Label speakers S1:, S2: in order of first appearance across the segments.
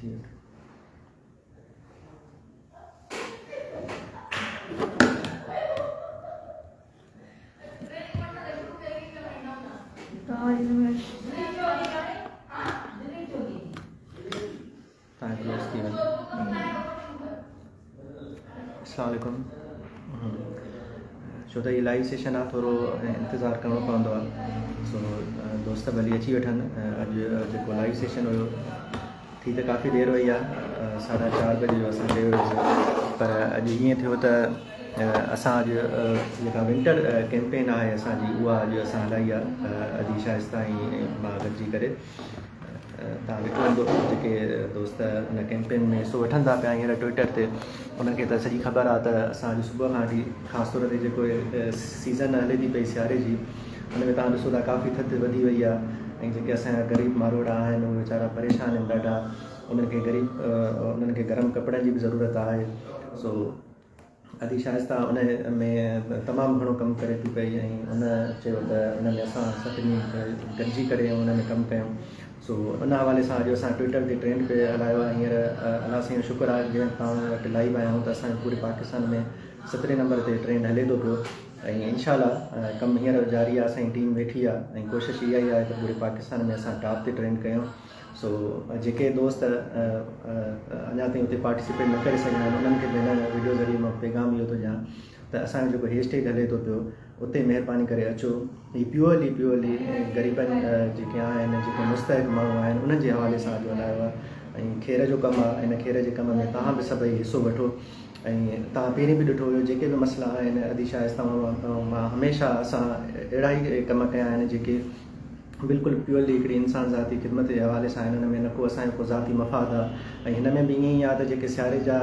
S1: थी। अस्सलामुअलैकुम। छो त लाइव सेशन आहे, थोरो इंतज़ारु करिणो पवंदो आहे। सो दोस्त भली अची वठनि। अॼु जेको लाइव सेशन हुयो थी त काफ़ी देरि वई आहे, 4:30 बजे जो असां कयो हुयोसीं, पर अॼु ईअं थियो त असां अॼु जेका विंटर कैंपेन आहे असांजी, उहा अॼु असां हलाई आहे अदी शाइस्ता ऐं मां गॾिजी करे। तव्हां ॾिठो हूंदो जेके दोस्त हुन कैंपेन में हिसो वठनि था पिया हींअर ट्विटर ते, उनखे त सॼी ख़बर आहे त असां अॼु सुबुह खां वठी ख़ासि तौर ते जेको सीज़न हले थी पई सियारे जी, हुन में तव्हां ॾिसो था काफ़ी थधि वधी वई आहे। ऐं जेके असांजा ग़रीब मारोड़ा आहिनि उहे वीचारा परेशान आहिनि ॾाढा, उन्हनि खे गरम कपिड़नि जी बि ज़रूरत आहे। सो अदी शाइस्ता उन में तमामु घणो कमु करे थी पई, ऐं उन चयो त उन में असां सभिनी गॾिजी करे उन में कमु कयूं। सो उन हवाले सां अॼु असां ट्विटर ते ट्रेंड पे हलायो आहे। हींअर अलाह साईं जो शुक्र आहे, जीअं तव्हां वटि लाइव आया आहियूं त असांजे पूरे पाकिस्तान में 17 नंबर ते ट्रेंड हले थो पियो, ऐं इंशाल्लाह कमु हींअर जारी आहे। असांजी टीम वेठी आहे ऐं कोशिशि इहा ई आहे त पूरे पाकिस्तान में असां टॉप ते ट्रेंड कयूं। सो जेके दोस्त अञा ताईं उते पार्टिसिपेट न करे सघिया आहिनि, उन्हनि खे बि हिन वीडियो ज़रिए मां पैगाम इहो थो ॾियां त असांजो जेको हैशटैग हले थो पियो उते महिरबानी करे अचो। हीअ प्योरली ग़रीबनि जेके आहिनि, जेके मुस्तहिक माण्हू आहिनि, उन्हनि जे हवाले सां अॼु हलायो आहे। ऐं खेर जो कमु आहे, इन खेर जे कम में तव्हां बि सभई हिसो वठो। ऐं तव्हां पहिरीं बि ॾिठो हुयो जेके बि मसइला आहिनि अदी शाइस्ता मां हमेशह असां अहिड़ा ई कम कया आहिनि जेके बिल्कुलु प्योरली हिकिड़ी इंसान ज़ाती ख़िदमत जे हवाले सां आहिनि। हुन में न को असांजो को ज़ाती मफ़ाद आहे। ऐं हिन में बि ईअं ई आहे त जेके सियारे जा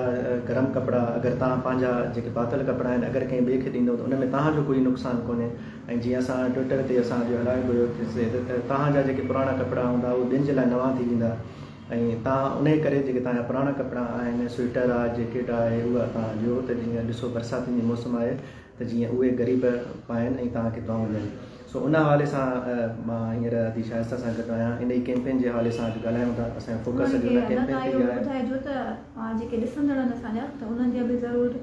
S1: गरम कपिड़ा अगरि तव्हां पंहिंजा जेके पातल कपिड़ा आहिनि अगरि कंहिं ॿिए खे ॾींदव त उन में तव्हांजो कोई नुक़सानु कोन्हे। ऐं जीअं असां ट्विटर ते असां जो हलायो हुयोसीं त तव्हांजा जेके पुराणा कपिड़ा हूंदा उहे ॿियनि जे लाइ नवां थी वेंदा, ऐं तव्हां उन करे जेके तव्हांजा पुराणा कपिड़ा आहिनि, स्वेटर आहे, जैकेट आहे, उहा तव्हां ॾियो त जीअं ॾिसो बरसातियुनि जी मौसम आहे त जीअं उहे ग़रीब पाइनि ऐं तव्हांखे तव्हां मिलनि। सो उन हवाले सां मां हींअर अदी शाइस्ता सां गॾु आहियां। इन ई कैंपेन जे हवाले सां अॼु ॻाल्हायूं था। असांजो फोकस अॼु हुन कैंपेन ते ई आहे।
S2: ॿुधाइजो त जेके ॾिसंदड़ आहिनि असांजा त उन्हनि जा बि ज़रूरु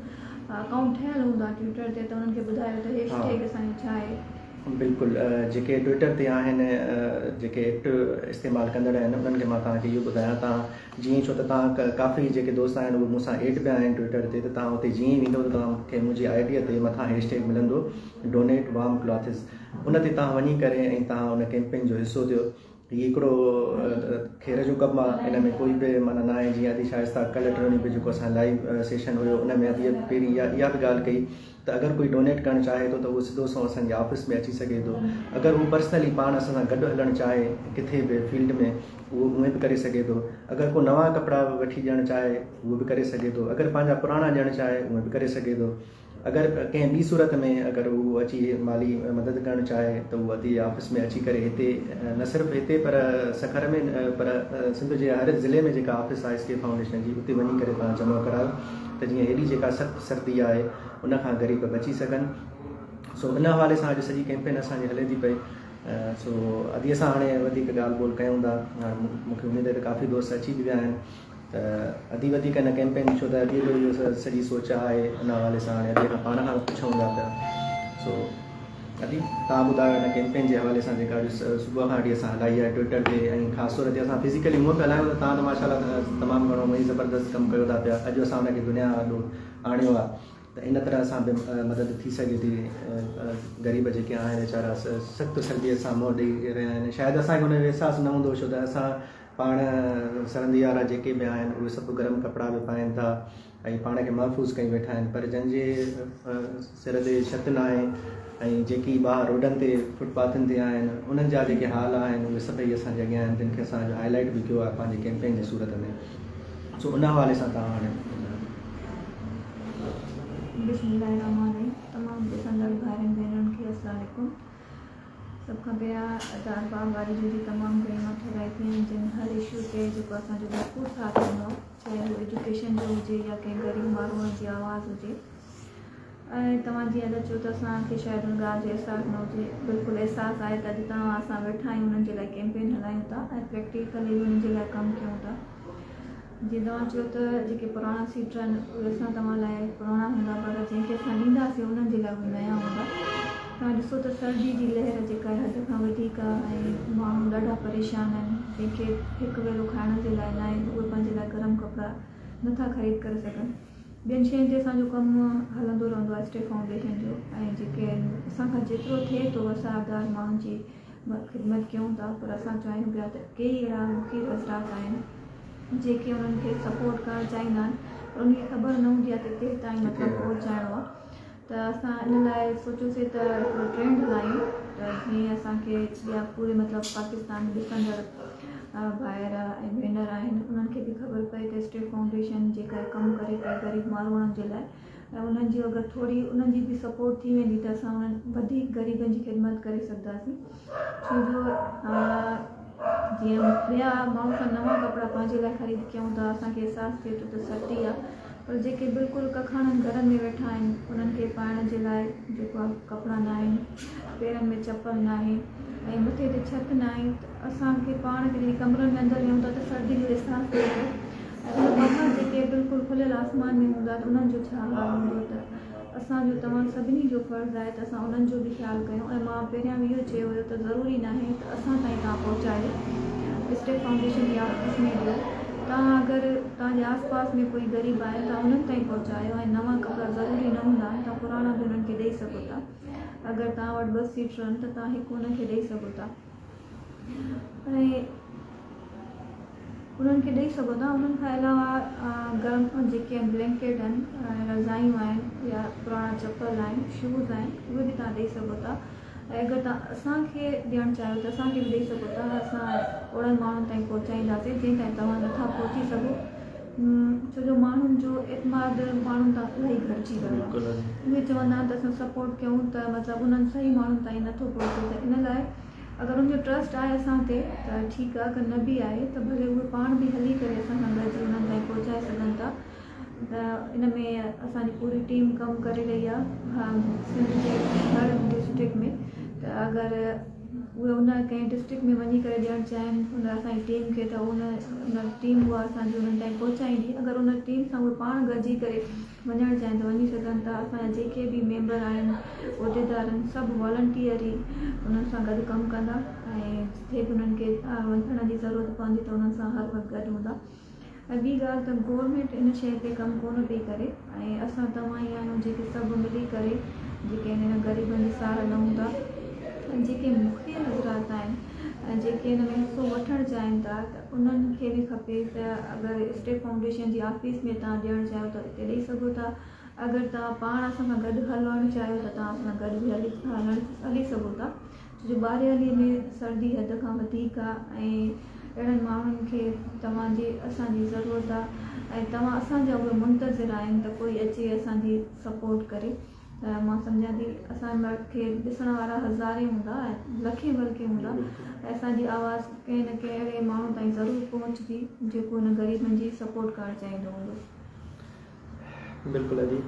S2: अकाउंट ठहियलु हूंदा ट्विटर ते, त उन्हनि खे ॿुधायो त हैशटैग असांजो छा आहे।
S1: बिल्कुलु जेके ट्विटर ते आहिनि, जेके एक्टिव इस्तेमालु कंदड़ आहिनि, उन्हनि खे मां तव्हांखे इहो ॿुधायां। तव्हां जीअं छो त तव्हां काफ़ी जेके दोस्त आहिनि उहे मूंसां एड पिया आहिनि ट्विटर ते, त तव्हां हुते जीअं ई वेंदव त तव्हांखे मुंहिंजी आईडी ते मथां हैशटैग मिलंदो डोनेट वार्म क्लॉथ्स, उन ते तव्हां वञी करे ऐं तव्हां उन कैंपेन जो हिसो ॾियो। हीअ हिकिड़ो खेर जो कमु आहे, इन में कोई बि माना न आहे। जीअं अदी शाइस्ता कल्ह टियों ॾींहुं जेको असां लाइव सेशन हुयो उन में अदी पहिरीं इहा बि ॻाल्हि कई त अगरि कोई डोनेट करणु चाहे थो त उहो सिधो सो असांजे ऑफिस में अची सघे थो। अगरि उहो पर्सनली पाण असां सां गॾु हलणु चाहे किथे बि फील्ड में, उहो उहे बि करे सघे थो। अगरि को नवां कपिड़ा वठी ॾियणु चाहे उहो बि करे सघे थो। अगरि पंहिंजा पुराणा ॾियणु चाहे उहे बि करे सघे थो। अगरि कंहिं ॿी सूरत में अगरि उहो अची माली मदद करणु चाहे त उहो अदी ऑफिस में अची करे हिते, न सिर्फ़ु हिते पर सखर में, पर सिंध जे हर ज़िले में जेका ऑफिस आहे स्केप फाउंडेशन जी, उते वञी करे तव्हां जमा करायो त जीअं हेॾी जेका सख़्तु सर्दी आहे उन खां ग़रीब बची सघनि। सो इन हवाले सां अॼु सॼी कैंपेन असांजी हले थी पई। सो अदीअ सां हाणे वधीक ॻाल्हि ॿोल कयूं था। मूंखे उमेद आहे त काफ़ी दोस्त अची बि विया आहिनि, त अदी वधीक हिन कैंपेन छो त अदीअ जो इहो सॼी सोच आहे। उन हवाले सां हाणे अदीअ खां पाण खां पुछूं था पिया। सो अदी तव्हां ॿुधायो हिन कैंपेन जे हवाले सां जेका अॼु सुबुह खां वठी असां हलाई आहे ट्विटर ते, ऐं ख़ासि तौर ते असां फिज़िकली हूअं पिया हलायूं त तव्हां त माशाल्लाह तमामु घणो वई ज़बरदस्त कमु कयो था पिया। अॼु असां हुनखे दुनिया ॾों आणियो आहे त इन तरह सां बि मदद थी सघे थी। ग़रीब जेके आहिनि वीचारा सख़्तु सर्दीअ सां मुंहुं ॾेई रहिया आहिनि। शायदि असांखे हुन जो अहसासु न हूंदो, छो त असां पाण सरंदी वारा जेके बि आहिनि उहे सभु गरम कपिड़ा बि पाइनि था ऐं पाण खे महफ़ूज़ कई वेठा आहिनि, पर जंहिंजे सिर ते छति न आहे ऐं जेकी ॿाहिरि रोडनि ते फुटपाथनि ते आहिनि, उन्हनि जा जेके हाल आहिनि उहे सभई असांजे अॻियां आहिनि, जिन खे असां हाईलाइट बि कयो आहे पंहिंजे कैंपेन जी सूरत में। सो उन हवाले सां तव्हां हाणे
S2: बिस्मिल्लाहिर्रहमानिर्रहीम। तमामु ॾिसंदड़ भाइरनि भेनरुनि खे अस्सलाम वालेकुम। सभ खां पहिरियां अदार बाग वारी जी तमामु घणी मां ठहाई थी आहिनि, जिन हर इशू ते जेको असांजो भरपूर साथ ॾिनो आहे, चाहे उहो एजुकेशन जो हुजे या कंहिं ग़रीब माण्हूअ जी आवाज़ हुजे। ऐं तव्हां जीअं अॼु चयो त असांखे शायदि हुन ॻाल्हि जो अहसासु न हुजे, बिल्कुलु अहसासु आहे त अॼु तव्हां असां वेठा आहियूं, उन्हनि जे लाइ कैंपेन हलायूं था ऐं प्रैक्टिकली उन्हनि जे लाइ कमु कयूं था। जीअं तव्हां चयो त जेके पुराणा सीटर आहिनि उहे असां तव्हां लाइ पुराणा हूंदा, पर जंहिंखे असां ॾींदासीं उन्हनि जे लाइ उहे नया हूंदा। तव्हां ॾिसो त सर्दी जी लहर जेका आहे हद खां वधीक आहे ऐं माण्हू ॾाढा परेशान आहिनि, जंहिंखे हिकु वेलो खाइण जे लाइ न आहिनि, उहे पंहिंजे लाइ गरम कपिड़ा नथा ख़रीद करे सघनि। ॿियनि शयुनि ते असांजो कमु हलंदो रहंदो आहे स्टे फाउंडेशन जो, ऐं जेके असांखां जेतिरो थिए थो वसाहतदार माण्हुनि जी ख़िदमत कयूं था, पर असां चाहियूं पिया त कई अहिड़ा मुखी हज़रात आहिनि जेके उन्हनि खे सपोर्ट करणु चाहींदा आहिनि, पर उनखे ख़बर न हूंदी आहे त केसि ताईं मतिलबु पहुचाइणो आहे। त असां इन लाइ सोचियोसीं त हिकिड़ो ट्रेंड हलायूं, त जीअं असांखे ॿिया पूरे मतिलबु पाकिस्तान में ॾिसंदड़ ॿाहिरि ऐं भेनर आहिनि, उन्हनि खे बि ख़बर पए त स्टे फाउंडेशन जेका कमु करे पई ग़रीब माण्हुनि जे लाइ, ऐं उन्हनि जी अगरि थोरी उन्हनि जी बि सपोर्ट थी वेंदी त असां उन्हनि वधीक ग़रीबनि जी ख़िदमत करे सघंदासीं। छो जो जीअं ॿिया माण्हू खां नवां कपिड़ा पंहिंजे लाइ ख़रीद कयूं था, असांखे अहसासु थिए थो त सर्दी आहे, पर जेके बिल्कुलु कखाणनि घरनि में वेठा आहिनि उन्हनि खे पाइण जे लाइ जेको आहे कपिड़ा न आहिनि, पेरनि में चपल न आहे ऐं मथे ते छिति न आहे, त असांखे पाण खे जॾहिं कमरनि में अंदरि वेहूं था त सर्दी जो अहसासु थिए थो। ऐं उन ॿाहिरि जेके बिल्कुलु खुलियल आसमान में हूंदा त उन्हनि जो छा हाल हूंदो, त असांजो तव्हां सभिनी जो फ़र्ज़ु आहे त असां उन्हनि जो बि ख़्यालु कयूं। ऐं मां पहिरियां बि इहो चयो हुयो त ज़रूरी न आहे त असां ताईं तव्हां पहुचायो, स्टे फाउंडेशन जी ऑफिस में ॾियो, तव्हां अगरि तव्हांजे आसपास में कोई ग़रीब आहे तव्हां उन्हनि ताईं पहुचायो। ऐं नवां कपिड़ा ज़रूरी न हूंदा, तव्हां पुराणा बि उन्हनि खे ॾेई सघो था। अगरि तव्हां वटि 2 सीटर आहिनि त तव्हां हिकु उन्हनि खे ॾेई सघो था, ऐं उन्हनि खे ॾेई सघो था। उन्हनि खां अलावा गरम जेके ब्लैंकेट आहिनि, रज़ायूं आहिनि, या पुराणा चपल आहिनि, शूज़ आहिनि, उहे बि तव्हां ॾेई सघो था। ऐं अगरि तव्हां असांखे ॾियणु चाहियो त असांखे बि ॾेई सघो था। असां ओड़नि माण्हुनि ताईं पहुचाईंदासीं जंहिं ताईं तव्हां नथा पहुची सघो, छो जो माण्हुनि जो एतमाद माण्हुनि तां इलाही घटिजी वियो आहे। उहे चवंदा आहिनि त असां सपोर्ट कयूं त मतिलबु उन्हनि सही माण्हुनि ताईं नथो पहुचे, त इन लाइ अगरि उनजो ट्रस्ट आहे असां ते त ठीकु आहे, अगरि न बि आहे त भले उहे पाण बि हली करे असां सां गॾिजी उन्हनि ताईं पहुचाए सघनि था। त इन में असांजी पूरी टीम कमु करे रही आहे सिंध जे हर डिस्ट्रिक्ट में। त अगरि उहे उन कंहिं डिस्ट्रिक्ट में वञी करे ॾियणु चाहिनि उन असांजी टीम खे, त उन टीम उहा असांजी उन्हनि ताईं पहुचाईंदी। अगरि उन टीम सां उहे पाण गॾिजी करे वञणु चाहिनि त वञी सघनि था। असांजा जेके बि मेंबर आहिनि, उहिदेदार आहिनि, सभु वॉलंटियर ई उन्हनि सां गॾु कमु कंदा, ऐं जिथे बि उन्हनि खे वञण जी ज़रूरत पवंदी त उन्हनि सां हर वक़्तु गॾु हूंदा। ऐं ॿी ॻाल्हि त गवर्नमेंट इन शइ ते कमु कोन पई करे, ऐं असां तव्हां ई आहियूं जेके सभु मिली करे जेके हिन ग़रीबनि जी सार न हूंदा, ऐं जेके मुखी हज़रात आहिनि ऐं जेके हिन में हिसो वठणु चाहिनि था, त उन्हनि खे बि खपे त अगरि स्टे फाउंडेशन जी ऑफिस में तव्हां ॾियणु चाहियो त हिते ॾेई सघो था। अगरि तव्हां पाण असां सां गॾु हलणु चाहियो त तव्हां असां सां गॾु बि हली सघो था। छो जो ॿारहें में सर्दी हद खां वधीक आहे, ऐं अहिड़नि माण्हुनि खे तव्हांजी असांजी ज़रूरत आहे, ऐं तव्हां असांजा उहे मुंतज़िर आहिनि त कोई अचे असांजी सपोर्ट करे। त मां सम्झां थी असांखे ॾिसण वारा हज़ारे हूंदा ऐं लखे बल्कि हूंदा, ऐं असांजी आवाज़ कंहिं न कंहिं अहिड़े माण्हू ताईं ज़रूरु पहुचंदी जेको हुन ग़रीबनि जी सपोर्ट करणु चाहींदो हूंदो।
S1: बिल्कुलु अजी,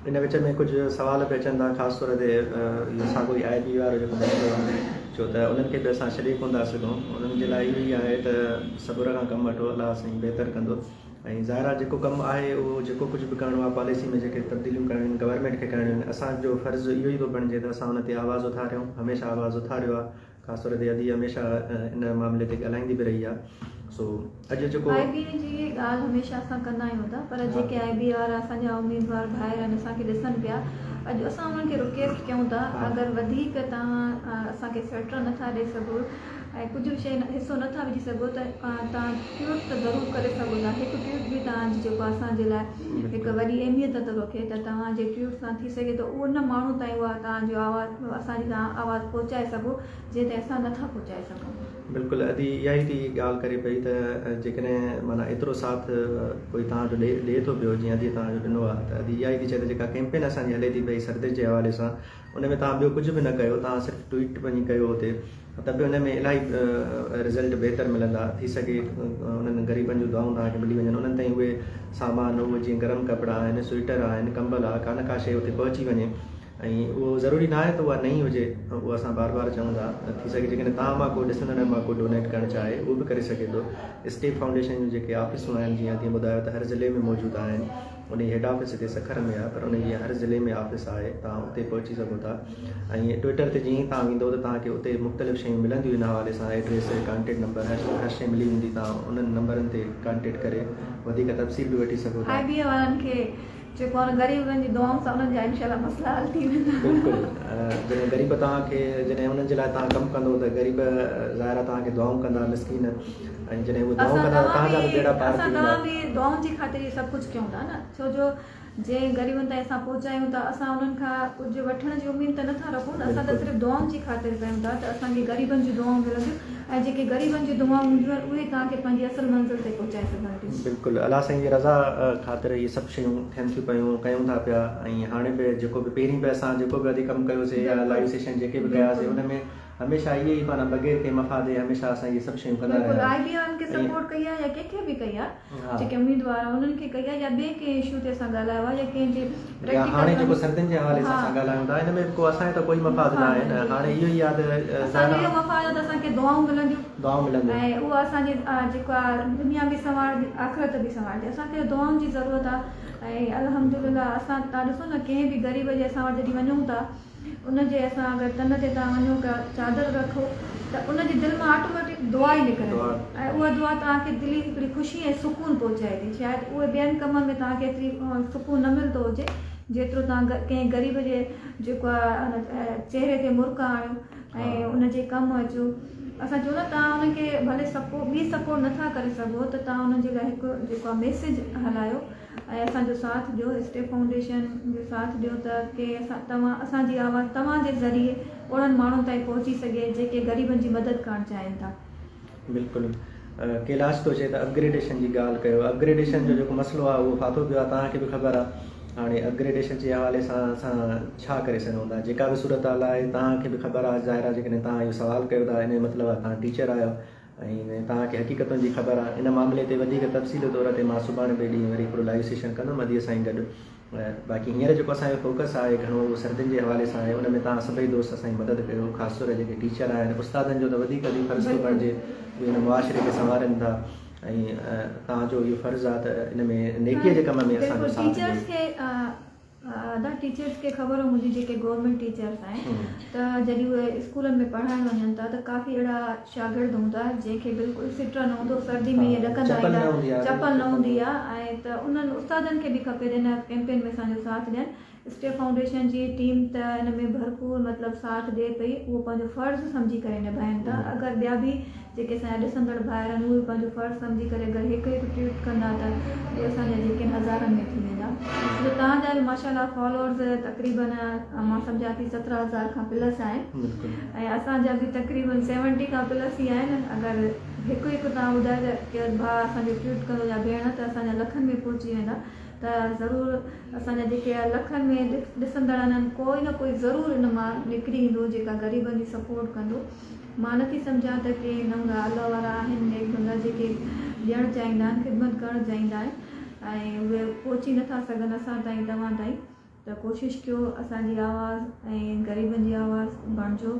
S1: इन विच में कुझु सवाल पिया अचनि था, ख़ासि तौर ते इहो साॻियो ई IB वारो जेको मसइलो आहे, छो त उन्हनि खे बि असां छॾे कोन था सघूं। उन्हनि जे लाइ इहो ई आहे त सब्र खां कमु वठो, अलाह साईं बहितरु कंदो। ऐं ज़ाहिर आहे जेको कमु आहे उहो जेको कुझु बि करिणो आहे, पॉलिसी में जेके तब्दीलियूं करणियूं आहिनि, गवर्नमेंट खे करणियूं आहिनि, असांजो फ़र्ज़ु इहो ई थो बणिजे त असां हुन ते आवाज़ु उथारियूं। हमेशह आवाज़ु उथारियो आहे, ख़ासि तौर ते अदी हमेशह इन मामले ते ॻाल्हाईंदी बि रही आहे। सो अॼु जेको
S2: IB जी ॻाल्हि हमेशह असां कंदा आहियूं था, पर जेके IB वारा असांजा उम्मीदवार भाइर आहिनि असांखे ॾिसनि पिया, अॼु असां उन्हनि खे रिक्वेस्ट कयूं था, अगरि वधीक तव्हां असांखे स्वेटर नथा ॾेई सघो ऐं कुझु बि शइ हिसो नथा विझी सघो त तव्हां ट्यूट त ज़रूरु करे सघो था। हिकु ट्यूट बि तव्हांजी जेको असांजे लाइ हिकु वॾी अहमियत थो रखे, त तव्हांजे ट्यूट सां थी सघे त उन माण्हू ताईं उहा तव्हांजो आवाज़ु असांजी तव्हां आवाज़ु पहुचाए सघो जंहिं ते असां नथा पहुचाए सघूं।
S1: बिल्कुलु अदी इहा ई थी ॻाल्हि करे पई त जेकॾहिं माना एतिरो साथ कोई तव्हांजो ॾिए थो पियो, जीअं अदी तव्हांजो ॾिनो आहे, त अदी इहा ई थी चए त जेका कैंपेन असांजी हले थी पई सर्दी जे हवाले सां, उन में तव्हां ॿियो कुझु बि न कयो, तव्हां सिर्फ़ु ट्वीट वञी कयो हुते, त बि हुन में इलाही रिज़ल्ट बहितरु मिलंदा। थी सघे उन्हनि ग़रीबनि जूं दुआऊं तव्हांखे मिली वञनि, उन्हनि ताईं उहे सामान, उहे जीअं गरम कपिड़ा आहिनि, स्वेटर आहिनि, कंबल आहे, का न का शइ हुते पहुची वञे। ऐं उहो ज़रूरी न आहे त उहा नई हुजे, उहा असां बार बार चऊं था। थी सघे जेकॾहिं तव्हां मां को ॾिसंदड़ मां को डोनेट करणु चाहे उहो बि करे सघे थो। स्टेट फाउंडेशन जूं जेके ऑफिसूं आहिनि, जीअं तीअं ॿुधायो त हर ज़िले में मौजूदु आहिनि। उन जी हेड ऑफिस हिते सखर में आहे, पर उन जी हर ज़िले में ऑफिस आहे, तव्हां उते पहुची सघो था। ऐं ट्विटर ते जीअं तव्हां वेंदो त तव्हांखे उते मुख़्तलिफ़ शयूं मिलंदियूं इन हवाले सां, एड्रेस, कॉन्टेक्ट नंबर, हर शइ मिली वेंदी। तव्हां उन्हनि नंबरनि ते कॉन्टेक्ट करे वधीक तफ़सील बि वठी सघो था।
S2: IBA वारनि खे जेको आहे ग़रीबनि जी दुआउनि सां उन्हनि जा इंशाल्लाह मसला हल थी वेंदा।
S1: बिल्कुलु, जॾहिं ग़रीब तव्हांखे, जॾहिं उन्हनि जे लाइ तव्हां कमु कंदो त ग़रीब ज़ाहिर आहे तव्हांखे दुआऊं कंदा, मिसकीन, ऐं जॾहिं उहे दुआऊं कंदा तव्हांजा बि बेड़ा पार थी वेंदा।
S2: तव्हां बि दुआउनि जी ख़ातिर इहे सभु कुझु कयूं था न, छो जो जंहिं ग़रीबनि ताईं असां पहुचायूं था, असां उन्हनि खां कुझु वठण जी उमेद त नथा रखूं न, असां त सिर्फ़ु दुआउनि जी ख़ातिर कयूं था त असांखे ग़रीबनि जी दुआऊं मिलंदियूं, ऐं जेके ग़रीबनि जी दुआऊं हूंदियूं आहिनि उहे तव्हांखे पंहिंजी असुल मंज़िल ते पहुचाए सघनि थियूं।
S1: बिल्कुलु, अलाह साईं जी रज़ा ख़ातिर इहे सभु शयूं थियनि थियूं पियूं, कयूं था पिया। ऐं हाणे बि जेको बि पहिरीं बि असां जेको बि अॼु कमु कयोसीं या लाइव सेशन जेके बि कयासीं, उन में हमेशह इहे ई पाण बग़ैर कंहिं मफ़ादे हमेशह असां इहे सभु शयूं कंदा रहिया।
S2: IBA वारनि खे सपोर्ट कई आहे या कंहिंखे बि कई आहे, जेके उम्मीदवार आहे उन्हनि खे कई आहे, या ॿिए कंहिं इशू ते असां ॻाल्हायो आहे, या कंहिंजे
S1: हाणे जेको सर्दियुनि जे हवाले सां असां ॻाल्हायूं था, हिन में को असांजो त कोई मफ़ाद न आहे न। हाणे इहो ई आहे त
S2: असांजो इहो मफ़ाद आहे त असांखे दुआऊं मिलंदियूं,
S1: दुआऊं मिलंदियूं,
S2: ऐं उहा असांजी जेको आहे दुनिया बि संभालंदी, आख़िरत बि संभालंदी। असांखे दुआउनि जी ज़रूरत आहे। ऐं अल्हम्दुलिल्लाह असां तव्हां ॾिसो न, कंहिं बि ग़रीब जे असां वटि जॾहिं वञूं था, उनजे असां अगरि तन ते तव्हां वञो का चादर रखो त उनजी दिलि मां ऑटोमेटिक दुआ ई निकिरे थी, ऐं उहा दुआ तव्हांखे दिली हिकिड़ी ख़ुशी ऐं सुकून पहुचाए थी। शायदि उहे ॿियनि कमनि में तव्हांखे एतिरी सुकून न मिलंदो हुजे जेतिरो तव्हां कंहिं ग़रीब जे जेको आहे चहिरे ते मुर्क आणियो ऐं उनजे कमु अचो। असां चऊं न, तव्हां उनखे भले सपोर्ट नथा करे सघो त तव्हां उनजे लाइ हिकु जेको आहे मैसेज हलायो ऐं असांजो साथ ॾियो, स्टेट फाउंडेशन जो साथ ॾियो, त के असांजी आवाज़ तव्हांजे ज़रिए उन्हनि माण्हुनि ताईं पहुची सघे जेके ग़रीबनि जी मदद करणु चाहिनि था।
S1: बिल्कुलु, कैलाश थो चए त अपग्रेडेशन जी ॻाल्हि कयो। अपग्रेडेशन जो जेको मसइलो आहे उहो फाथो पियो आहे, तव्हांखे बि ख़बर आहे। हाणे अपग्रेडेशन जे हवाले सां असां छा करे सघूं था, जेका बि सूरत हाल आहे तव्हांखे बि ख़बर आहे। ज़ाहिर आहे जेकॾहिं तव्हां इहो सुवालु कयो था, इन जो मतिलबु आहे तव्हां टीचर आहियो ऐं तव्हांखे हक़ीक़तुनि जी ख़बर आहे। इन मामले ते वधीक तफ़सील तौर ते मां सुभाणे ॿिए ॾींहुं वरी हिकिड़ो लाइव सेशन कंदुमि अदीअ सां गॾु। बाक़ी हींअर जेको असांजो फोकस आहे घणो उहो सर्दियुनि जे हवाले सां आहे। उन में तव्हां सभई दोस्त असांजी मदद कयो, ख़ासि तौर जेके टीचर आहिनि, उस्तादनि जो त वधीक फ़र्ज़ु थो पइजे, उहे हिन मुआशिरे खे संवारनि था, ऐं तव्हांजो इहो फ़र्ज़ु आहे त इन में नेकीअ जे कम में असांजो साथ ॾियो।
S2: टीचर्स खे ख़बर हूंदी, जेके गवर्नमेंट टीचर्स आहिनि, त जॾहिं उहे स्कूलनि में पढ़ाइण वञनि था त काफ़ी अहिड़ा शागिर्द हूंदा जंहिंखे बिल्कुलु सिट न हूंदो, सर्दी में ईअं ॾकंदा ईंदा, चपल न हूंदी आहे, ऐं त उन्हनि उस्तादनि खे बि खपे हिन कैंपेन में असांजो साथ ॾियनि। स्टेट फाउंडेशन जी टीम त हिन में भरपूर मतिलबु साथ ॾिए पई, उहो पंहिंजो फ़र्ज़ु सम्झी करे निभाइनि था। अगरि ॿिया बि जेके असांजा ॾिसंदड़ ॿाहिरि आहिनि उहे पंहिंजो फ़र्ज़ु सम्झी करे अगरि हिकु ट्वीट कंदा त उहे असांजा जेके हज़ारनि में थी वेंदा। जो तव्हांजा बि माशाल्लाह फॉलोअर्स तक़रीबन मां सम्झां थी 17,000 खां प्लस आहिनि, ऐं असांजा बि तक़रीबन 70 खां प्लस ई आहिनि। अगरि हिकु तव्हां ॿुधायो त भाउ असांजो ट्वीट कंदो या भेण, त असांजा लखनि में पहुची वेंदा। त ज़रूरु असांजा जेके लखनि में ॾिसंदड़ आहिनि, कोई न कोई ज़रूरु इन मां निकिरी ईंदो जेका ग़रीबनि जी सपोर्ट कंदो। मां नथी सम्झां त के न हूंदा अलाह वारा आहिनि, नेक बंदा जेके ॾियणु चाहींदा आहिनि, ख़िदमत करणु चाहींदा आहिनि, ऐं उहे पहुची नथा सघनि असां ताईं, तव्हां ताईं। त कोशिशि कयो असांजी आवाज़ ऐं ग़रीबनि जी आवाज़ बणिजो,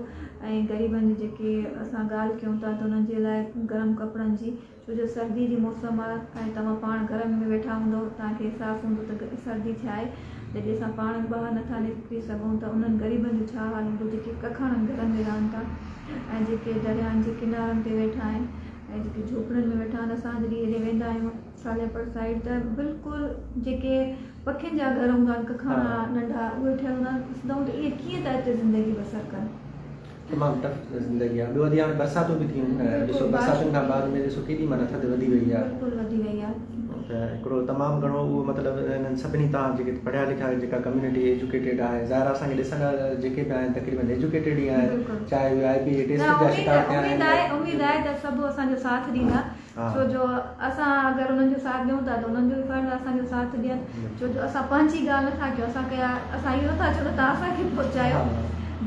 S2: ऐं ग़रीबनि जी जेके असां ॻाल्हि कयूं था त उन्हनि जे लाइ गरम कपिड़नि जी, छो जो सर्दी जी मौसम आहे ऐं तव्हां पाण घर में वेठा हूंदो, तव्हांखे अहसासु हूंदो त सर्दी छा आहे। जॾहिं असां पाण ॿाहिरि नथा निकिरी सघूं त उन्हनि ग़रीबनि जो छा हाल हूंदो जेके कखाणनि घरनि में रहनि था, ऐं जेके दरियाहनि जे किनारनि ते वेठा आहिनि, ऐं जेके झोपड़ियुनि में वेठा आहिनि। असां जॾहिं हेॾे वेंदा आहियूं सालेपर साइड, त बिल्कुलु जेके पखियुनि जा घर हूंदा आहिनि, कखाणा नंढा, उहे ठहियल हूंदा आहिनि। ॾिसंदा त इहे कीअं था हिते ज़िंदगी बसर कनि।
S1: तमामु टफ ज़िंदगी आहे। ॿियो वरी हाणे बरसातूं बि थियूं, ॾिसो बरसातुनि खां बाद में ॾिसो केॾी माना थधि वधी वई आहे,
S2: बिल्कुलु वधी वई आहे।
S1: त हिकिड़ो तमामु घणो उहो मतिलबु इन्हनि सभिनी तव्हां जेके पढ़िया लिखिया जेका कम्यूनिटी एजुकेटेड आहे, ज़ाहिर असांखे ॾिसण जेके बि आहिनि तक़रीबन एजुकेटेड ई आहिनि, चाहे उहे IBA टेस्ट जा शिकार थिया आहिनि।
S2: उमेद आहे त सभु असांजो साथ ॾींदा, छो जो असां अगरि उन्हनि जो साथ ॾियूं था त उन्हनि जो बि फ़र्ज़ु असांजो साथ ॾियनि, छो जो असां पंहिंजी ॻाल्हि नथा कयूं। असां इहो नथा चऊं त तव्हां असांखे पहुचायो,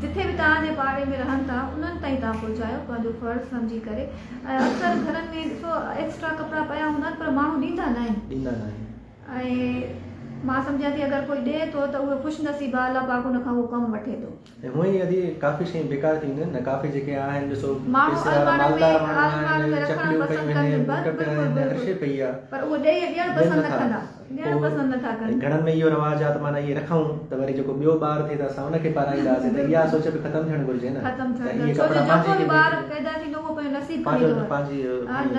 S2: जिथे बि तव्हांजे पाड़े में रहनि था उन्हनि ताईं तव्हां पहुचायो पंहिंजो फ़र्ज़ु सम्झी करे। ऐं अक्सर घरनि में ॾिसो एक्स्ट्रा कपिड़ा पिया हूंदा आहिनि पर माण्हू ॾींदा न आहिनि, ऐं मां सम्झां थी अगरि कोई ॾिए थो त उहो ख़ुशि नसीबु आहे, अलाह पाक हुन खां उहो कमु वठे थो।
S1: ऐं हूअं ई अॼु काफ़ी शयूं बेकार थी वेंदियूं आहिनि न, काफ़ी जेके आहिनि ॾिसो
S2: माण्हू
S1: पैसे वारा
S2: अलमारी में
S1: मालदार माण्हू
S2: अलमारी में
S1: आहिनि,
S2: रखणु
S1: चकलियूं
S2: पसंदि
S1: पयूं
S2: कनि,
S1: आहिनि,
S2: बसि
S1: बूट पिया
S2: बिल्कुलु
S1: आहिनि, हर शइ
S2: बिल्कुलु,
S1: पई आहे,
S2: पर उहो ॾियणु पसंदि न कंदा, ॾियणु पसंदि नथा कनि।
S1: घणनि में इहो रवाज आहे त माना इहे रखूं त वरी जेको ॿियो ॿार थिए त असां हुनखे पाराईंदासीं, त इहा सोच बि ख़तमु थियणु घुरिजे न।
S2: ख़तमु
S1: त
S2: थियणु
S1: इहे
S2: छो जो
S1: कपिड़ा
S2: जेको बि
S1: पंहिंजी
S2: ॿार पैदा थींदो उहो पंहिंजो नसीबु खणी थो
S1: पंहिंजी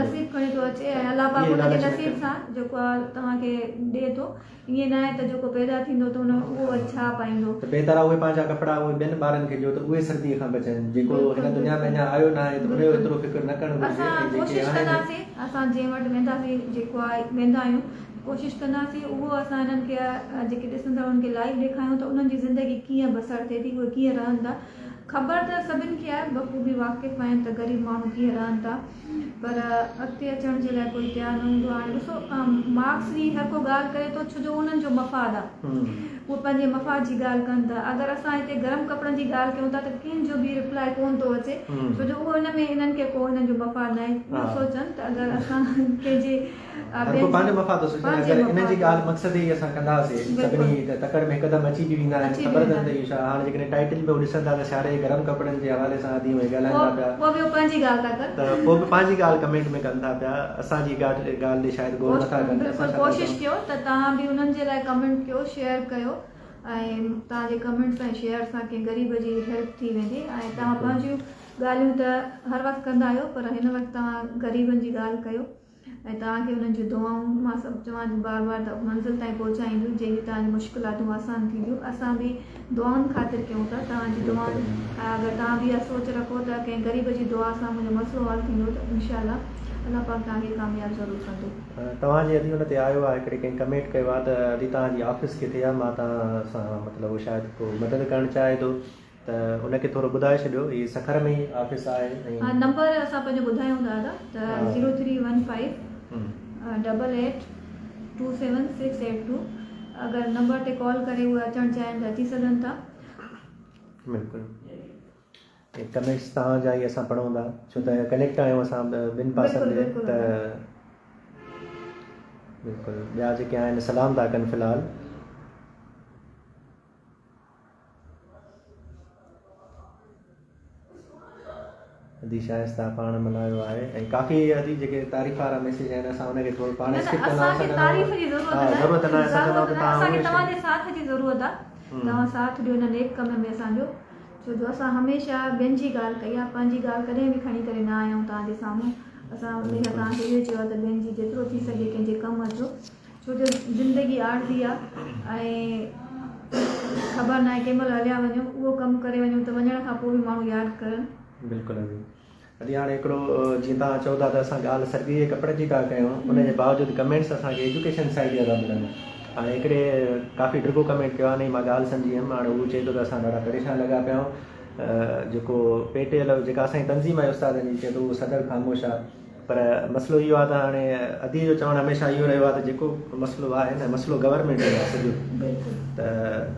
S2: नसीबु खणी थो अचे, ऐं अलाह पाक
S1: इहे
S2: हुनजे
S1: लालच न
S2: नसीब सां जेको आहे तव्हांखे ॾिए थो। ईअं न आहे त जेको पैदा थींदो त हुन उहो छा पाईंदो,
S1: त बहितर आहे उहे पंहिंजा कपिड़ा उहे ॿियनि ॿारनि खे ॾियो त उहे सर्दीअ खां बचनि, जेको हिन दुनिया में अञा आयो न आहे त हुनजो एतिरो फिक्र न करणु घुरिजे।
S2: असां
S1: ऐं जेके
S2: कोशिशि
S1: आहिनि
S2: कंदासीं, असां जंहिं वटि वेंदासीं जेको आहे वेंदा आहियूं, कोशिशि कंदासीं उहो असां हिननि खे जेके ॾिसंदा उन्हनि खे लाइव ॾेखारियूं त उन्हनि जी ज़िंदगी कीअं बसर थिए थी, उहे कीअं रहनि था। ख़बर त सभिनि खे आहे, बख़ूबी वाक़िफ़ आहिनि त ग़रीब माण्हू कीअं रहनि था, पर अॻिते अचण जे लाइ कोई तयारु न हूंदो आहे। हाणे ॾिसो मार्क्स जी हर को ॻाल्हि करे थो छो जो उन्हनि जो मफ़ाद आहे, उहे पंहिंजे मफ़ाद जी ॻाल्हि कनि था। अगरि असां हिते गरम कपिड़नि जी ॻाल्हि कयूं था त कंहिंजो बि रिप्लाई कोन थो अचे, छो जो उहो हिन में हिननि खे को हिननि जो मफ़ाद न आहे। उहो सोचनि त अगरि असां कंहिंजे
S1: हर को पंहिंजो मफ़ाद थो सोचे, अगरि इन जी ॻाल्हि मक़सद ई असां कंदासीं सभिनी त तकड़ में हिकदमि अची बि वेंदा आहिनि, ख़बर अथनि त इहो छा। हाणे जेकॾहिं टाइटल में ॾिसंदा त सियारे गरम कपिड़नि जे हवाले सां आदि ॻाल्हाइनि था पिया,
S2: पोइ बि पंहिंजी ॻाल्हि था कनि,
S1: त पोइ बि पंहिंजी ॻाल्हि कमेंट में कनि था पिया, असांजी ॻाल्हि ॻाल्हि ॾे शायदि गौर नथा कनि।
S2: बिल्कुलु कोशिशि कयो त तव्हां बि उन्हनि जे लाइ कमेंट कयो, शेयर कयो, ऐं तव्हांजे कमेंट्स ऐं शेयर सां कंहिं ग़रीब जी हेल्प थी वेंदी। ऐं तव्हां पंहिंजियूं ॻाल्हियूं त हर वक़्तु कंदा आहियो, पर हिन वक़्तु तव्हां ग़रीबनि जी ॻाल्हि कयो, ऐं तव्हांखे हुननि जूं दुआऊं मां सभु चवां थी बार बार त मंज़िल ताईं पहुचाईंदियूं, जंहिंजी तव्हांजी मुश्किलातूं आसान थींदियूं। असां बि दुआउनि ख़ातिर कयूं था, तव्हांजी दुआउनि अगरि तव्हां बि इहा सोच रखो त कंहिं ग़रीब जी दुआ सां मुंहिंजो मसइलो हल थींदो त इनशाअल्लाह अलाह पाक तव्हांखे कामयाबु ज़रूरु कंदो।
S1: तव्हांजे अॼु हुन ते आयो आहे, हिकिड़े कंहिं कमेंट कयो आहे त अॼु तव्हांजी ऑफिस किथे आहे, मां तव्हां सां मतिलबु शायदि को मदद करणु चाहे थो त उनखे थोरो ॿुधाए छॾियो। हीअ सखर में ई ऑफिस आहे, ऐं
S2: नंबर असां पंहिंजो ॿुधायूं दादा त 0315 8827 अगरि नंबर ते कॉल करे उहे अचणु चाहिनि त अची सघनि था।
S1: बिल्कुलु कमेंट्स तव्हांजा ई असां पढ़ूं था, छो त कनेक्ट आहियूं असां ॿिनि पासनि ते, त बिल्कुलु ॿिया जेके आहिनि सलाम था कनि फ़िलहालु। अदी शाइस्ता पाण मल्हायो आहे, ऐं काफ़ी अदी जेके तारीफ़ वारा मैसेज आहिनि असां हुनखे थोरो पाण स्किप कंदा ज़रूरत न आहे,
S2: तव्हांजे साथ जी ज़रूरत आहे, तव्हां साथ ॾियो हिन नेक कम में असांजो, छो जो असां हमेशह ॿियनि जी ॻाल्हि कई आहे, पंहिंजी ॻाल्हि कॾहिं बि खणी करे न आया आहियूं तव्हांजे साम्हूं। असां हमेशह तव्हांखे इहो चयो आहे त ॿियनि जी जेतिरो थी सघे कंहिंजे कमु अचो, छो जो ज़िंदगी आरज़ी आहे, ऐं ख़बर न आहे कंहिं महिल हलिया वञूं, उहो कमु करे वञूं त वञण खां पोइ बि माण्हू यादि करनि।
S1: बिल्कुलु अॼु हाणे हिकिड़ो जीअं तव्हां चओ था त असां ॻाल्हि सर्दी जे कपिड़े जी था कयूं, उनजे बावजूदि कमेंट्स असांखे एजुकेशन साइड जा था मिलनि। हाणे हिकिड़े काफ़ी ड्रिगो कमेंट कयो आहे, नहीं मां ॻाल्हि सम्झी वियुमि, हाणे उहो चए थो त असां ॾाढा परेशान लॻा पिया आहियूं, जेको पेटेल जेका असांजी तंज़ीम आहे उस्तादनि जी, चए थो उहो सदर ख़ामोश आहे, पर मसइलो इहो आहे त हाणे अदी जो चवणु हमेशह इहो रहियो आहे त जेको मसइलो आहे न, मसइलो गवर्नमेंट जो आहे सॼो, त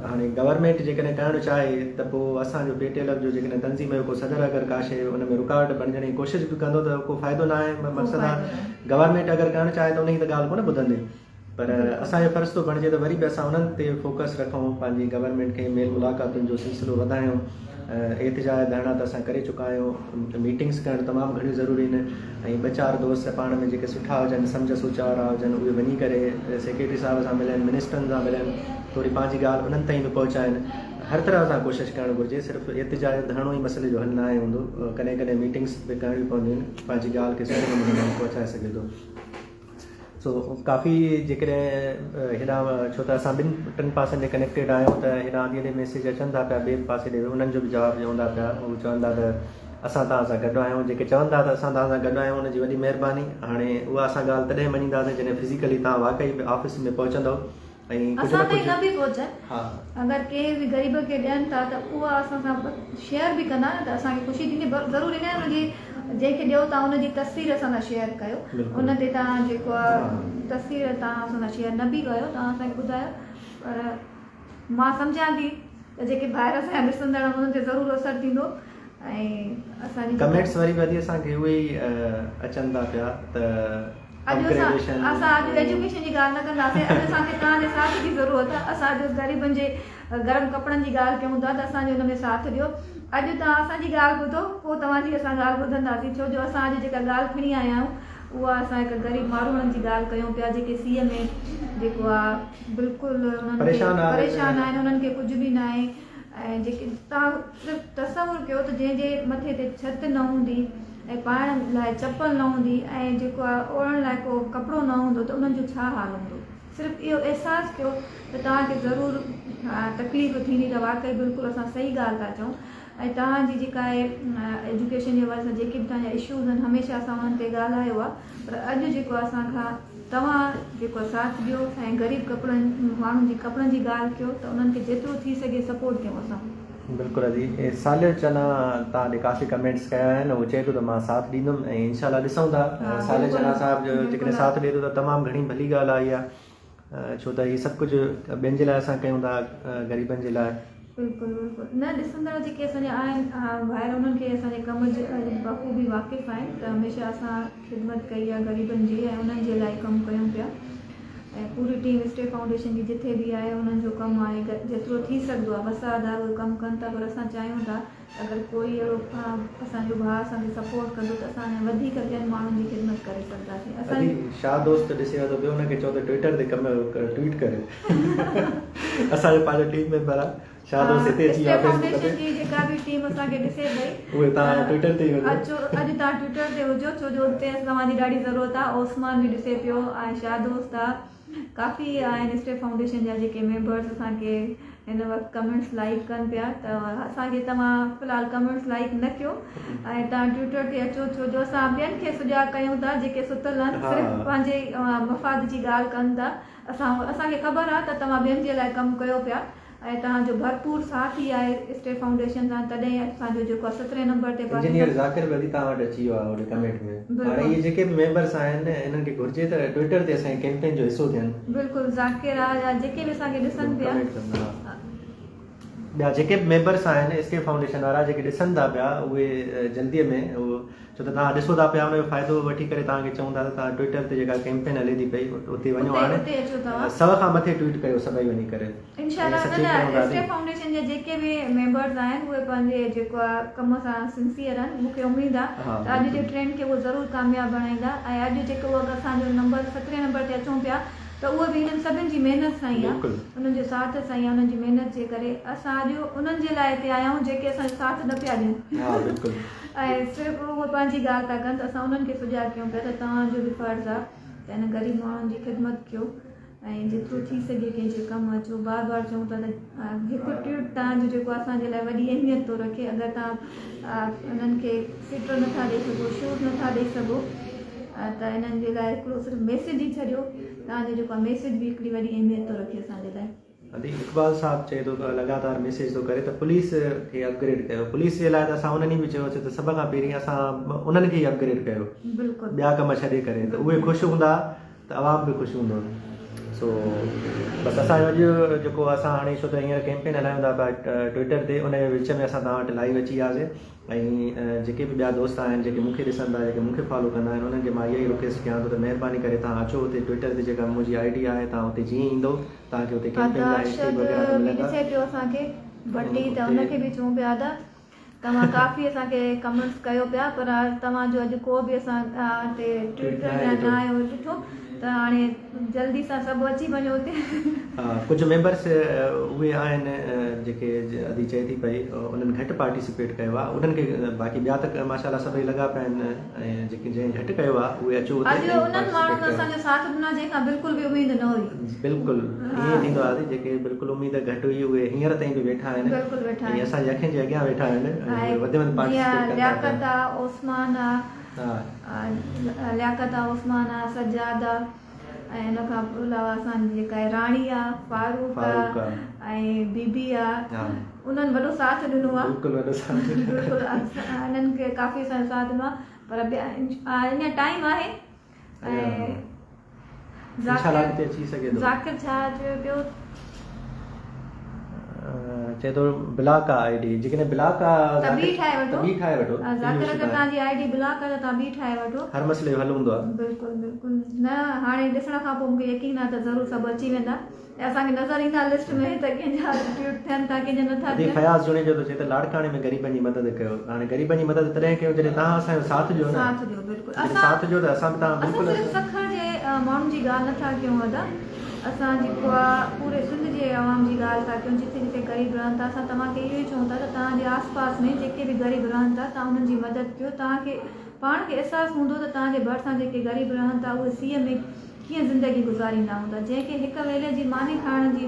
S1: हाणे गवर्नमेंट जेकॾहिं करणु चाहे त पोइ असांजो पेटेल जो जेकॾहिं तंज़ीम जो को सदर अगरि का शइ उन में रुकावट बणिजण जी कोशिशि बि कंदो त को फ़ाइदो न आहे। मक़सदु आहे गवर्नमेंट अगरि करणु चाहे त उनजी त ॻाल्हि कोन ॿुधंदी, पर असांजो फ़र्ज़ु थो बणिजे त वरी बि असां उन्हनि ते फोकस रखूं, पंहिंजी गवर्नमेंट खे मेल मुलाक़ातुनि जो सिलसिलो वधायूं। एतिजाज धरना त असां करे चुका आहियूं, मीटिंग्स करणु तमामु घणियूं ज़रूरी आहिनि, ऐं ॿ चारि दोस्त पाण में जेके सुठा हुजनि, सम्झ सोच वारा हुजनि, उहे वञी करे सेक्रेटरी साहिब सां मिलनि, मिनिस्टरनि सां मिलनि, थोरी पंहिंजी ॻाल्हि उन्हनि ताईं बि पहुचाइनि। हर तरह सां कोशिशि करणु घुरिजे, सिर्फ़ु एतिजाज धरणो ई मसइले जो हल न आहे हूंदो, कॾहिं कॾहिं मीटिंग्स बि करणियूं पवंदियूं आहिनि, पंहिंजी ॻाल्हि खे सुठे नमूने पहुचाए सघे थो। सो काफ़ी जेकॾहिं हेॾा, छो त असां ॿिनि टिनि पासनि ते कनेक्टेड आहियूं, त हेॾा ॾींहं ॾे मैसेज अचनि था पिया ॿिए पासे ॾे, उन्हनि जो बि जवाबु ॾियूं था पिया। उहे चवनि था त असां तव्हां सां गॾु आहियूं, जेके चवनि था त असां तव्हां सां गॾु आहियूं उनजी वॾी महिरबानी। हाणे उहा असां ॻाल्हि तॾहिं मञींदासीं जॾहिं फिज़िकली तव्हां वाक़ई ऑफिस में पहुचंदव, ऐं
S2: असां ताईं न बि पहुचाए,
S1: हा,
S2: अगरि कंहिं बि ग़रीब खे ॾियनि था त उहा असां सां शेयर बि कंदा त असांखे ख़ुशी थींदी। ज़रूरी न आहे हुनजी जंहिंखे ॾियो था उनजी तस्वीर असां सां शेयर कयो, उन ते तव्हां जेको आहे तस्वीर तव्हां असां सां शेयर न बि कयो, तव्हां असांखे ॿुधायो। पर मां सम्झां थी त जेके ॿाहिरि असांजा ॾिसंदड़ उन्हनि ते ज़रूरु असरु थींदो, ऐं असांजी
S1: कमेंट्स वरी असांखे उहे ई अचनि था पिया त
S2: असां एजुकेशन जी ॻाल्हि न कंदासीं, अॼु असांखे तव्हांजे साथ जी ज़रूरत आहे। असां ग़रीबनि जे गरम कपिड़नि जी ॻाल्हि कयूं था त असांजो हुन में साथ ॾियो। अॼु तव्हां असांजी ॻाल्हि ॿुधो, पोइ तव्हांजी असां ॻाल्हि ॿुधंदासीं, छो जो असां अॼु जेका ॻाल्हि खणी आया आहियूं उहा असां हिकु ग़रीब माण्हुनि जी ॻाल्हि कयूं पिया जेके सीअ में जेको आहे बिल्कुलु उन्हनि खे परेशान आहिनि, उन्हनि खे कुझु बि न आहे। ऐं जेके तव्हां सिर्फ़ु तसवुरु कयो त जंहिंजे मथे ते छिति न हूंदी ऐं पाइण लाइ चपल न हूंदी ऐं जेको आहे ओढ़ण लाइ को कपिड़ो न हूंदो त उन्हनि जो छा हाल हूंदो। सिर्फ़ु इहो अहसासु कयो त तव्हांखे ज़रूरु तकलीफ़ थींदी त वाक़ई बिल्कुलु असां सही ॻाल्हि था चऊं। ऐं तव्हांजी जेका आहे एजुकेशन जे हवाले सां जेके बि तव्हांजा इशूज़ आहिनि हमेशह असां उन्हनि ते ॻाल्हायो आहे, पर अॼु जेको असांखां तव्हां जेको साथ ॾियो ऐं ग़रीब माण्हुनि जी कपिड़नि जी ॻाल्हि कयो त उन्हनि खे जेतिरो थी सघे सपोर्ट कयूं असां।
S1: बिल्कुलु अजी सालियो चना तव्हां ॾे काफ़ी कमेंट्स कया आहिनि, उहो चए थो त मां साथ ॾींदुमि ऐं इनशाला ॾिसूं था। सालियो चना साहिब जो जेकॾहिं साथ ॾिए थो त तमामु घणी भली ॻाल्हि आई आहे, छो त हीअ सभु कुझु ॿियनि जे लाइ असां कयूं था, ग़रीबनि जे लाइ।
S2: बिल्कुलु बिल्कुलु न ॾिसंदड़ जेके असांजा आहिनि ॿाहिरि उन्हनि खे असांजे कम जे बख़ूबी वाक़िफ़ आहिनि त हमेशह असां ख़िदमत कई आहे ग़रीबनि जी ऐं उन्हनि जे लाइ कमु कयूं पिया। ऐं पूरी टीम स्टे फाउंडेशन जी जिथे बि आहे उन्हनि जो कमु आहे जेतिरो थी सघंदो आहे वसादार उहे कमु कनि था, पर असां चाहियूं था अगरि कोई अहिड़ो असांजो भाउ असांखे सपोर्ट कंदो त असां वधीक ॿियनि माण्हुनि जी ख़िदमत करे सघंदासीं। असांजी
S1: छा दोस्त ॾिसे थो पियो हुनखे चओ त ट्विटर ते ट्वीट करे असांजो पंहिंजो टीम मेंबर आहे छा दोस्त हिते अची
S2: स्टे फाउंडेशन जी जेका बि टीम असांखे ॾिसे पई
S1: उहे तव्हां ट्विटर ते
S2: अचो, अॼु तव्हां ट्विटर ते हुजो छो जो हुते तव्हांजी ॾाढी ज़रूरत आहे। ओस्मान बि ॾिसे पियो ऐं शाह दोस्त आहे, काफ़ी आहिनि स्टे फाउंडेशन जा जेके मेंबर्स असांखे हिन वक़्तु कमेंट्स लाइक कनि पिया, त असांखे तव्हां फ़िलहालु कमेंट्स लाइक न कयो ऐं तव्हां ट्विटर ते अचो, छो जो असां ॿियनि खे सुजाॻ कयूं था जेके सुतल आहिनि, सिर्फ़ु पंहिंजे मफ़ाद जी ॻाल्हि कनि था। असांखे ख़बर आहे त तव्हां ॿियनि जे लाइ कमु कयो पिया ऐं तव्हांजो भरपूर साथ ई आहे स्टे फाउंडेशन सां, तॾहिं असांजो जेको आहे 17 नंबर ते
S1: इंजीनियर ज़ाकिर बि तव्हां वटि अची वियो आहे उन कमेंट में। हाणे इहे जेके बि मेंबर्स आहिनि इन्हनि खे घुरिजे त ट्विटर ते असांजे कैंपेन जो हिसो थियनि।
S2: बिल्कुलु ज़ाकिर आहे या जेके बि असांखे ॾिसनि पिया,
S1: ॿिया जेके बि मेंबर्स आहिनि स्टे फाउंडेशन वारा जेके ॾिसनि था पिया उहे जल्दीअ में उहो छो त तव्हां ॾिसो था पिया हुनजो फ़ाइदो वठी करे तव्हांखे चऊं था त तव्हां ट्विटर ते जेका कैंपेन हले थी पई उते वञो, हाणे 100 खां मथे ट्वीट कयो सभई वञी करे।
S2: इंशाल्लाह स्टे फाउंडेशन जा जेके बि मेंबर्स आहिनि उहे पंहिंजे जेको आहे कम सां सिंसियर आहिनि, मूंखे उमेदु आहे त अॼु जे ट्रेंड खे उहे ज़रूरु कामयाबु बणाईंदा ऐं अॼु जेको असांजो नंबर 17 नंबर ते अचूं पिया त उहे बि हिननि सभिनि जी महिनत सां ई आहे, उन्हनि जे साथ सां ई आहे, उन्हनि जी महिनत जे करे असां अॼु उन्हनि जे लाइ हिते आया आहियूं जेके असांजो साथ न पिया ॾियनि ऐं सिर्फ़ु उहे पंहिंजी ॻाल्हि था कनि त असां उन्हनि खे सुजाॻ कयूं पिया त तव्हांजो बि फ़र्ज़ु आहे त हिन ग़रीब माण्हुनि जी ख़िदमत कयो ऐं जेतिरो थी सघे कंहिंजे कमु अचो। बार बार चऊं था त हिकु ट्वीट तव्हांजो जेको असांजे लाइ वॾी अहमियत थो रखे। अगरि तव्हां उन्हनि खे सीटर नथा ॾेई सघो, शूज़ नथा ॾेई सघो त हिननि जे लाइ हिकिड़ो सिर्फ़ु मैसेज ई छॾियो, तव्हांजो जेको आहे मैसेज बि हिकिड़ी वॾी अहमियत थो रखे असांजे लाइ।
S1: अदी इक़बाल साहब चए थो त लगातार मैसेज थो करे त पुलिस खे अपग्रेड कयो। पुलिस जे लाइ त असां उन्हनि बि चयोसीं त सभ खां पहिरीं असां उन्हनि खे ई अपग्रेड कयो,
S2: बिल्कुलु
S1: ॿिया कम छॾे करे, त उहे ख़ुशि हूंदा त आवाम बि ख़ुशि हूंदो। सो बसि असांजो अॼु जेको असां हाणे छो त हींअर कैंपेन हलायूं था पिया ट्विटर ते, उनजे विच में असां तव्हां वटि लाइव अची वियासीं ऐं जेके बि ॿिया दोस्त आहिनि जेके मूंखे ॾिसंदा जेके मूंखे फॉलो कंदा आहिनि उन्हनि खे मां इहा ई रिक्वेस्ट कयां थो त महिरबानी करे तव्हां अचो हुते ट्विटर ते जेका मुंहिंजी ID आहे, तव्हां हुते जीअं ईंदो तव्हांखे हुते कैंपेन
S2: ॾिसे पियो असांखे भट्टी त उनखे बि चऊं पिया त तव्हां काफ़ी असांखे कमेंट्स कयो पिया, पर तव्हांजो अॼु को बि असां हिते ट्विटर या न आयो ॾिठो त हाणे जल्दी सां सभु अची वञो हुते।
S1: कुझु मेंबर्स उहे आहिनि जेके अदी चए थी पई उन्हनि घटि पार्टिसिपेट कयो आहे, उन्हनि खे बाक़ी ॿिया त माशाल्लाह सभई लॻा पिया आहिनि ऐं जेके जंहिं घटि कयो आहे उहे अचो
S2: अॼु उन्हनि माण्हुनि असांजो साथ ॾिनो जंहिंखां बिल्कुलु बि उमेद न हुई। बिल्कुलु
S1: ईअं थींदो आहे जेके बिल्कुलु उमेद घटि हुई उहे हींअर ताईं बि वेठा आहिनि,
S2: बिल्कुलु वेठा आहिनि,
S1: असांजी अखियुनि जे अॻियां वेठा आहिनि, वधि में
S2: पार्टिसिपेट लियाकत आहे, ओस्मान आहे, लियाकत आहे, ओस्मान आहे, सजाद आहे ऐं हिन खां अलावा असांजी जेका आहे राणी आहे, फारूक आहे ऐं बीबी आहे, उन्हनि वॾो साथ ॾिनो आहे। बिल्कुलु हिननि खे काफ़ी असांजो साथ ॾिनो आहे, पर अञा टाइम आहे ऐं ज़ाकिर छा चयो पियो
S1: चए थो ब्लॉक आहे आईडी जेकॾहिं ब्लॉक आहे
S2: त ॿी ठाहे वठो।
S1: ॿी ठाहे वठो
S2: ज़ाकिर अगरि तव्हांजी आईडी ब्लॉक आहे त तव्हां ॿी ठाहे वठो।
S1: हर मसइले जो हल हूंदो आहे।
S2: बिल्कुलु बिल्कुलु न हाणे ॾिसण खां पोइ मूंखे यकीन आहे त ज़रूरु सभु अची वेंदा ऐं असांखे नज़र ईंदा लिस्ट में त कंहिंजा ट्यूट थियनि था कंहिंजा नथा
S1: अॼु
S2: थियनि।
S1: फयाज़ जुणे जो थो चए त लाड़काणे में ग़रीबनि जी मदद कयो। हाणे ग़रीबनि जी मदद तॾहिं कयो जॾहिं तव्हां असांजो साथ ॾियो न।
S2: साथ ॾियो बिल्कुलु।
S1: जॾहिं साथ ॾियो त असां बि तव्हां
S2: असां
S1: बिल्कुलु
S2: सिर्फ़ु सखर जे माण्हुनि जी ॻाल्हि नथा कयूं अदा, असां जेको आहे पूरे सिंध जे आवाम जी ॻाल्हि था कयूं। जिथे जिथे ग़रीब रहनि था असां तव्हांखे इहो ई चऊं था त तव्हांजे आस पास में जेके बि ग़रीब रहनि था तव्हां उन्हनि जी मदद कयो। तव्हांखे पाण खे अहसासु हूंदो त तव्हांजे भरिसां जेके ग़रीब रहनि था उहे सीअ में कीअं ज़िंदगी गुज़ारींदा हूंदा। जंहिंखे हिकु वेले जी मानी खाइण जी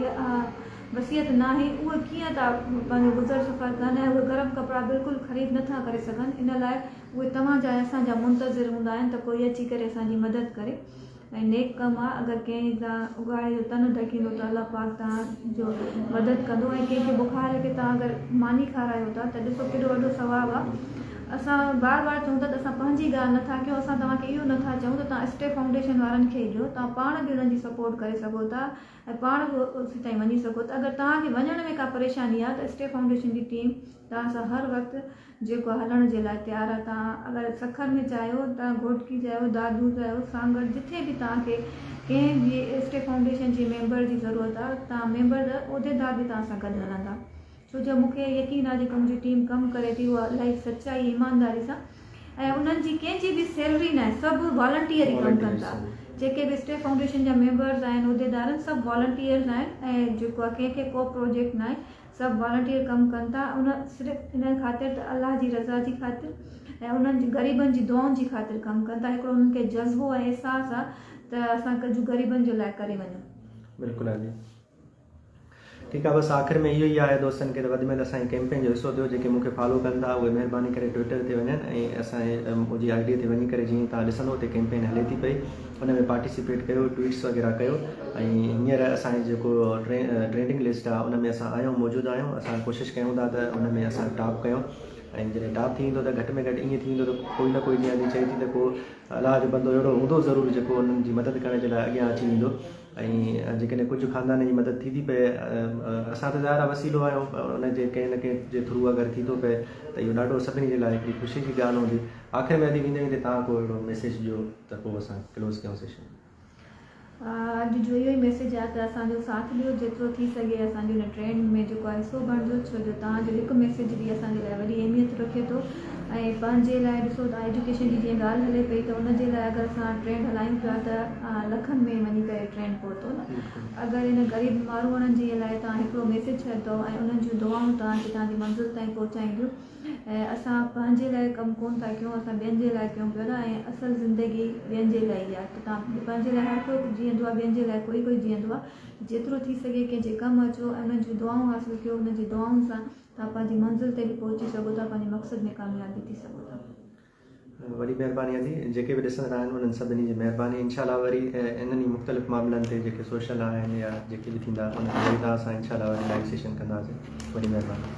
S2: वसियत न आहे उहे कीअं था पंहिंजो गुज़र सफ़र कनि ऐं उहे गरम कपिड़ा बिल्कुलु ख़रीद नथा करे सघनि। इन लाइ उहे तव्हांजा असांजा मुंतज़िर हूंदा आहिनि त कोई अची करे असांजी मदद करे ऐं नेक कमु आहे। अगरि कंहिं तव्हां उघाड़े जो तन ढकींदो त अलाह पाक तव्हांजो मदद कंदो ऐं कंहिंखे बुखार खे तव्हां अगरि मानी खारायो था त ॾिसो केॾो वॾो सवाबु आहे। असां बार बार चऊं था त असां पंहिंजी ॻाल्हि नथा कयूं। असां तव्हांखे इहो नथा चऊं त तव्हां स्टे फाउंडेशन वारनि खे ॾियो। तव्हां पाण बि उन्हनि जी सपोर्ट करे सघो था ऐं पाण बि उते ताईं वञी सघो था। अगरि तव्हांखे वञण में का परेशानी आहे त स्टे फाउंडेशन जी टीम तव्हां सां हर वक़्तु जेको हलण जे लाइ तयारु आहे। तव्हां अगरि सखर में चाहियो, तव्हां घोटकी चाहियो, दादू चाहियो, सांगड़, जिथे बि तव्हांखे कंहिं बि स्टे फाउंडेशन जे मेंबर जी ज़रूरत आहे तव्हां मेंबर उहिदेदार बि तव्हां सां गॾु हलंदा। छो जो मूंखे यकीन आहे जेका मुंहिंजी टीम कमु करे थी उहा इलाही सचाई ईमानदारी सां ऐं उन्हनि जी कंहिंजी बि सैलरी न आहे, सभु वॉलंटियर ई कमु कनि था। जेके बि स्टे फाउंडेशन जा मेंबर्स आहिनि, उहिदेदार आहिनि, सभु वॉलंटियर्स आहिनि ऐं जेको आहे कंहिंखे को प्रोजेक्ट न आहे, सभु वॉलंटियर कमु कनि था। उन सिर्फ़ु इन ख़ातिर त अलाह जी रज़ा जी ख़ातिर ऐं उन्हनि जी ग़रीबनि जी दुआउनि जी ख़ातिर कमु कनि था। हिकिड़ो उन्हनि खे जज़्बो ऐं अहसासु आहे त असां कुझु ग़रीबनि जे लाइ करे वञूं।
S1: बिल्कुलु आहे जी। ठीकु आहे, बसि आख़िर में इहो ई आहे दोस्तनि खे त वधि में वधि असांजे कैंपेन जो हिसो थियो। जेके मूंखे फॉलो कनि था उहे महिरबानी करे ट्विटर ते वञनि ऐं असांजे मुंहिंजी आई डी ते वञी करे जीअं तव्हां ॾिसंदो उते कैंपेन हले थी पई उन में पार्टिसिपेट कयो, ट्वीट्स वग़ैरह कयो ऐं हींअर असांजे जेको ट्रेंडिंग लिस्ट आहे उन में असां आहियूं, मौजूदु आहियूं। असां कोशिशि कयूं था त उन में असां टॉप कयूं ऐं जॾहिं टॉप थी वेंदो त घटि में घटि ईअं थींदो त कोई न कोई ॼण चए थी त को अलाह जो बंदो अहिड़ो हूंदो ज़रूरु जेको उन्हनि जी मदद करण जे लाइ अॻियां अची वेंदो। ऐं जेकॾहिं कुझु ख़ानदान जी मदद थी पए असां त ज़ाहिर वसीलो आहियूं, उनजे कंहिं न कंहिं जे थ्रू अगरि थी थो पए त इहो ॾाढो सभिनी जे लाइ हिकिड़ी ख़ुशी जी ॻाल्हि हूंदी। आख़िर में हली वेंदे वेंदे तव्हां को अहिड़ो मैसेज ॾियो त पोइ असां क्लोज़ कयूं सेशन।
S2: अॼु जो इहो ई मैसेज आहे त असांजो साथ ॾियो, जेतिरो थी सघे असांजे हिन ट्रेंड में जेको आहे हिसो बणिजो। छो जो तव्हांजो हिकु मैसेज बि असांजे लाइ वॾी अहमियत रखे थो ऐं पंहिंजे लाइ ॾिसो त एजुकेशन जी जीअं ॻाल्हि हले पई त उनजे लाइ अगरि असां ट्रेंड हलायूं पिया त लखनि में वञी करे ट्रेंड पहुतो न। अगरि हिन ग़रीब माण्हुनि जे लाइ तव्हां हिकिड़ो मैसेज छॾंदव ऐं उन्हनि जूं दुआऊं तव्हांखे तव्हांजी मंज़िल ताईं पहुचाईंदियूं ऐं असां पंहिंजे लाइ कमु कोन था कयूं, असां ॿियनि जे लाइ कयूं पिया था ऐं असुलु ज़िंदगी ॿियनि जे लाइ ई आहे। त तव्हां पंहिंजे लाइ हर कोई जीअंदो आहे, ॿियनि जे लाइ कोई कोई जीअंदो आहे। जेतिरो थी सघे कंहिंजे कमु अचो ऐं उन्हनि जूं दुआऊं हासिलु कयो। उन्हनि जी दुआउनि सां तव्हां पंहिंजी मंज़िल ते बि पहुची सघो था, पंहिंजे मक़सद में कामयाबी थी सघो था।
S1: वॾी महिरबानी आंटी। जेके बि ॾिसंदड़ आहिनि उन्हनि सभिनी जी महिरबानी। इनशाला वरी इन्हनि ई मुख़्तलिफ़ मामलनि ते जेके सोशल आहिनि या जेके बि थींदा उन ते वरी तव्हां सां इनशाला वरी लाइव सेशन कंदासीं। वॾी महिरबानी।